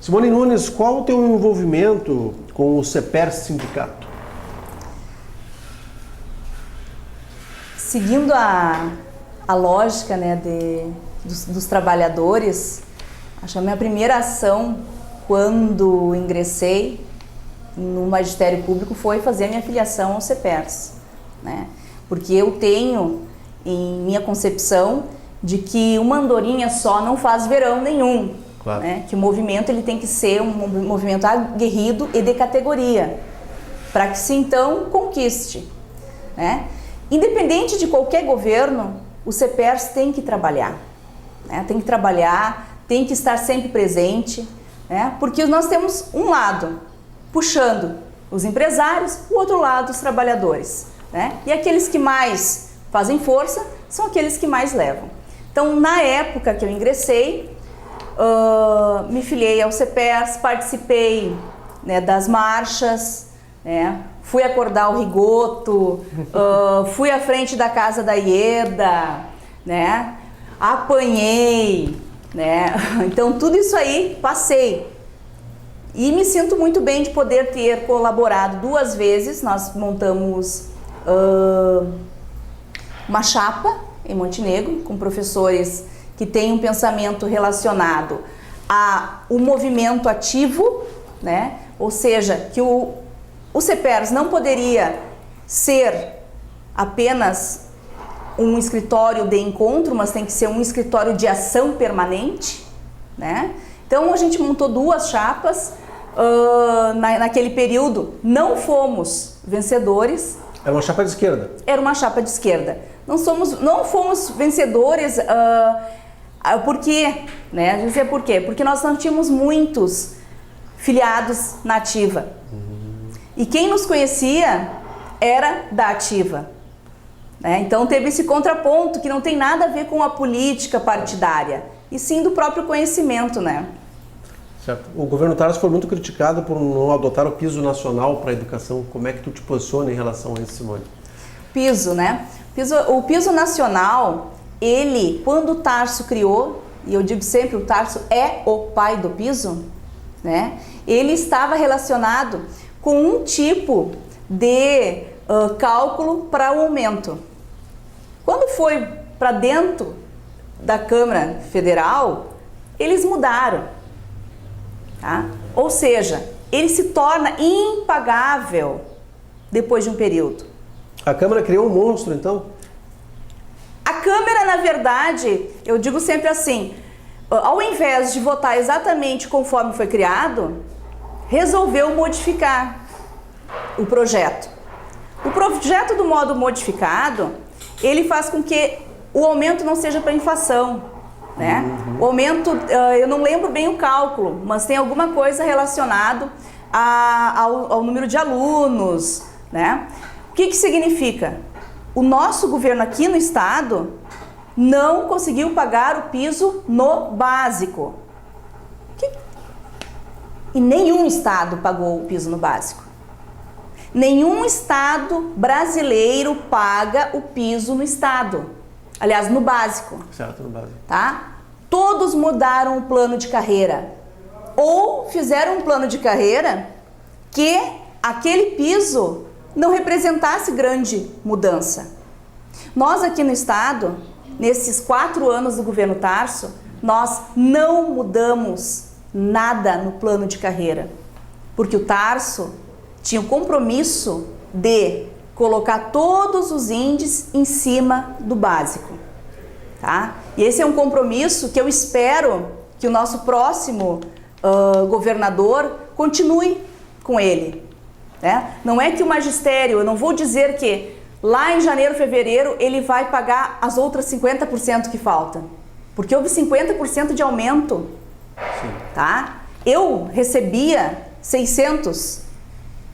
Simone Nunes, qual o teu envolvimento com o CEPERS Sindicato? Seguindo a lógica, né, dos trabalhadores, acho que a minha primeira ação quando ingressei no magistério público foi fazer a minha filiação ao CEPERS, né? Porque eu tenho em minha concepção de que uma andorinha só não faz verão nenhum, claro, né? Que o movimento ele tem que ser um movimento aguerrido e de categoria, para que se então conquiste, né? Independente de qualquer governo, o CEPERS tem que trabalhar, né? Tem que trabalhar, tem que estar sempre presente, né? Porque nós temos um lado puxando os empresários, o outro lado os trabalhadores, né? E aqueles que mais fazem força são aqueles que mais levam. Então, na época que eu ingressei, me filiei ao CEPERS, participei, né, das marchas, né? Fui acordar o Rigoto, fui à frente da casa da Ieda, né? Apanhei, né? Então tudo isso aí passei. E me sinto muito bem de poder ter colaborado 2 vezes. Nós montamos uma chapa em Montenegro com professores que têm um pensamento relacionado ao movimento ativo, né? Ou seja, que o CEPERS não poderia ser apenas um escritório de encontro, mas tem que ser um escritório de ação permanente, né? Então a gente montou 2 chapas, naquele período não fomos vencedores. Era uma chapa de esquerda? Era uma chapa de esquerda. Não fomos vencedores, por quê? Né? A gente dizia por quê? Porque nós não tínhamos muitos filiados na ativa. E quem nos conhecia era da ativa, né? Então teve esse contraponto que não tem nada a ver com a política partidária, e sim do próprio conhecimento, né? Certo. O governo Tarso foi muito criticado por não adotar o piso nacional para a educação. Como é que tu te posiciona em relação a isso, Simone? Piso, né? O piso nacional, ele, quando o Tarso criou, e eu digo sempre, o Tarso é o pai do piso, né? Ele estava relacionado com um tipo de cálculo para o aumento. Quando foi para dentro da Câmara Federal, eles mudaram, tá? Ou seja, ele se torna impagável depois de um período. A Câmara criou um monstro, então? A Câmara, na verdade, eu digo sempre assim, ao invés de votar exatamente conforme foi criado, resolveu modificar o projeto. O projeto do modo modificado, ele faz com que o aumento não seja para inflação, né? O aumento, eu não lembro bem o cálculo, mas tem alguma coisa relacionado ao número de alunos, né? O que significa? O nosso governo aqui no estado não conseguiu pagar o piso no básico. E nenhum estado pagou o piso no básico. Nenhum estado brasileiro paga o piso no estado. Aliás, no básico. Certo, no básico. Tá? Todos mudaram o plano de carreira. Ou fizeram um plano de carreira que aquele piso não representasse grande mudança. Nós aqui no estado, nesses 4 anos do governo Tarso, nós não mudamos nada no plano de carreira, porque o Tarso tinha o compromisso de colocar todos os índices em cima do básico, tá? E esse é um compromisso que eu espero que o nosso próximo governador continue com ele, né? Não é que o magistério, eu não vou dizer que lá em janeiro, fevereiro, ele vai pagar as outras 50% que faltam, porque houve 50% de aumento. Sim. Tá? Eu recebia 600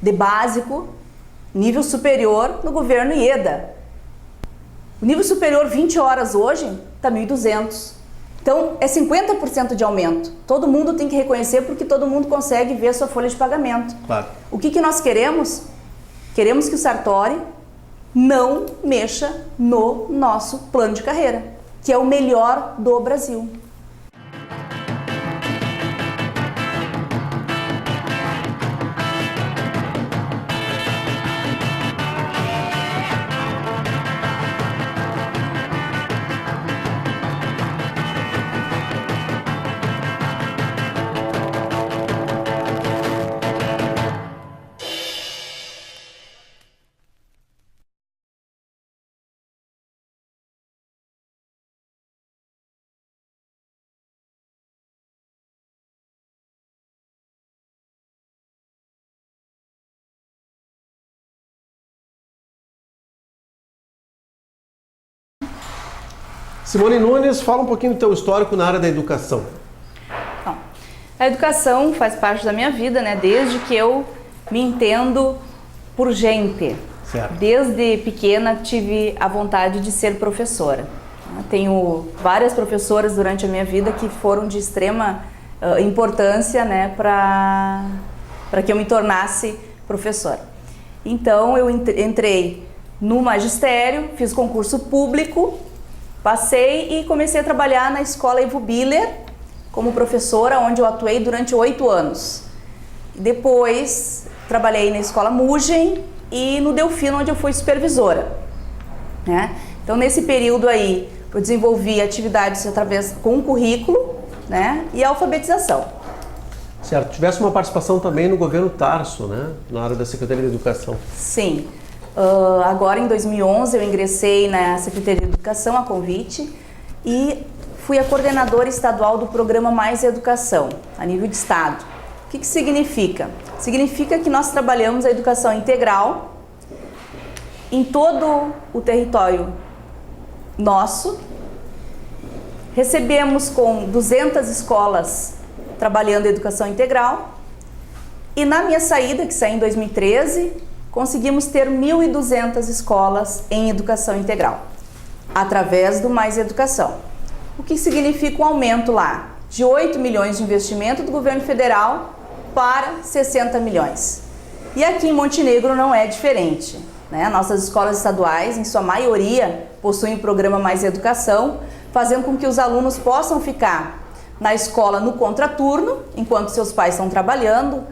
de básico, nível superior no governo Ieda. O nível superior 20 horas hoje está 1.200. Então é 50% de aumento. Todo mundo tem que reconhecer porque todo mundo consegue ver a sua folha de pagamento. Claro. O que nós queremos? Queremos que o Sartori não mexa no nosso plano de carreira, que é o melhor do Brasil. Simone Nunes, fala um pouquinho do teu histórico na área da educação. Bom, a educação faz parte da minha vida, né? Desde que eu me entendo por gente. Certo. Desde pequena tive a vontade de ser professora. Tenho várias professoras durante a minha vida que foram de extrema importância, né, para que eu me tornasse professora. Então eu entrei no magistério, fiz concurso público, passei e comecei a trabalhar na escola Ivo Biller como professora, onde eu atuei durante 8 anos. Depois trabalhei na escola Mugem e no Delfino, onde eu fui supervisora, né? Então nesse período aí eu desenvolvi atividades através com o currículo, né, e a alfabetização. Certo. Tivesse uma participação também no governo Tarso, né, na área da Secretaria de Educação. Sim. Agora em 2011 eu ingressei na Secretaria de Educação a convite e fui a coordenadora estadual do programa Mais Educação, a nível de estado. O que significa? Significa que nós trabalhamos a educação integral em todo o território nosso. Recebemos com 200 escolas trabalhando a educação integral e na minha saída, que saí em 2013, conseguimos ter 1.200 escolas em educação integral, através do Mais Educação. O que significa um aumento lá de 8 milhões de investimento do governo federal para 60 milhões. E aqui em Montenegro não é diferente, né? Nossas escolas estaduais, em sua maioria, possuem o programa Mais Educação, fazendo com que os alunos possam ficar na escola no contraturno, enquanto seus pais estão trabalhando,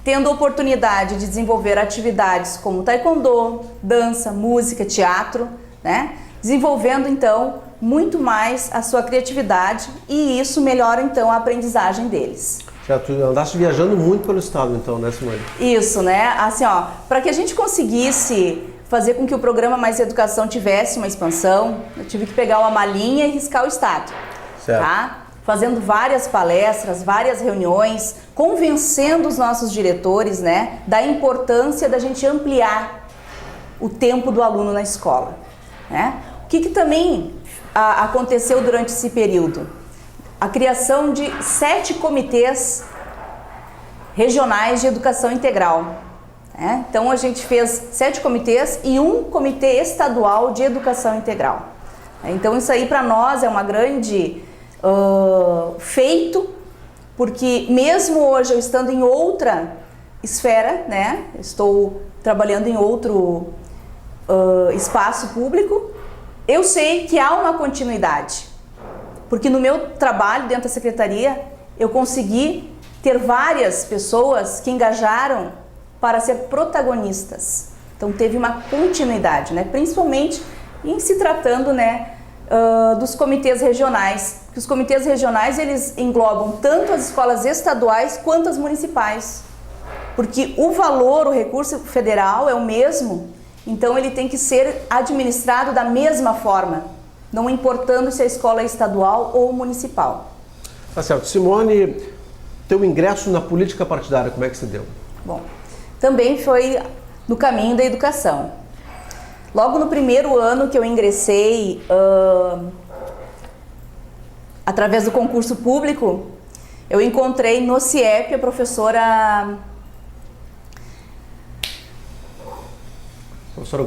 tendo a oportunidade de desenvolver atividades como taekwondo, dança, música, teatro, né? Desenvolvendo então muito mais a sua criatividade e isso melhora então a aprendizagem deles. Já tu andaste viajando muito pelo estado então, né, Simone? Isso, né? Assim, ó, para que a gente conseguisse fazer com que o programa Mais Educação tivesse uma expansão, eu tive que pegar uma malinha e riscar o estado, certo, tá? Fazendo várias palestras, várias reuniões, convencendo os nossos diretores, né, da importância da gente ampliar o tempo do aluno na escola, né? O que também aconteceu durante esse período? A criação de 7 comitês regionais de educação integral, né? Então a gente fez 7 comitês e um comitê estadual de educação integral. Então isso aí para nós é uma grande feito, porque mesmo hoje eu estando em outra esfera, né, estou trabalhando em outro espaço público, eu sei que há uma continuidade, porque no meu trabalho dentro da secretaria eu consegui ter várias pessoas que engajaram para ser protagonistas. Então teve uma continuidade, né, principalmente em se tratando, né, dos comitês regionais. Os comitês regionais eles englobam tanto as escolas estaduais quanto as municipais, porque o valor, o recurso federal é o mesmo, então ele tem que ser administrado da mesma forma, não importando se a escola é estadual ou municipal. Tá certo. Simone, teu ingresso na política partidária, como é que se deu? Bom, também foi no caminho da educação. Logo no primeiro ano que eu ingressei, através do concurso público, eu encontrei no CIEP a professora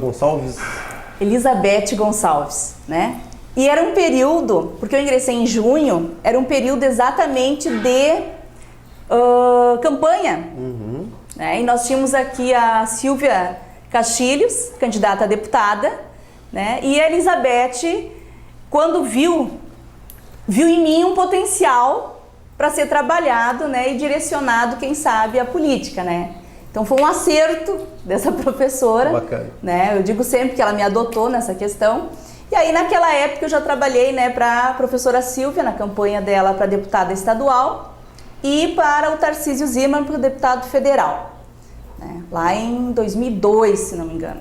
Gonçalves? Elizabeth Gonçalves, né? E era um período, porque eu ingressei em junho, era um período exatamente de campanha. Uhum. Né? E nós tínhamos aqui a Silvia Castilhos, candidata a deputada, né? E a Elizabeth, quando viu em mim um potencial para ser trabalhado, né, e direcionado, quem sabe, à política, né? Então foi um acerto dessa professora. Bacana. Né? Eu digo sempre que ela me adotou nessa questão. E aí naquela época eu já trabalhei, né, para a professora Silvia na campanha dela para deputada estadual e para o Tarcísio Zimmermann para o deputado federal, né? Lá em 2002, se não me engano.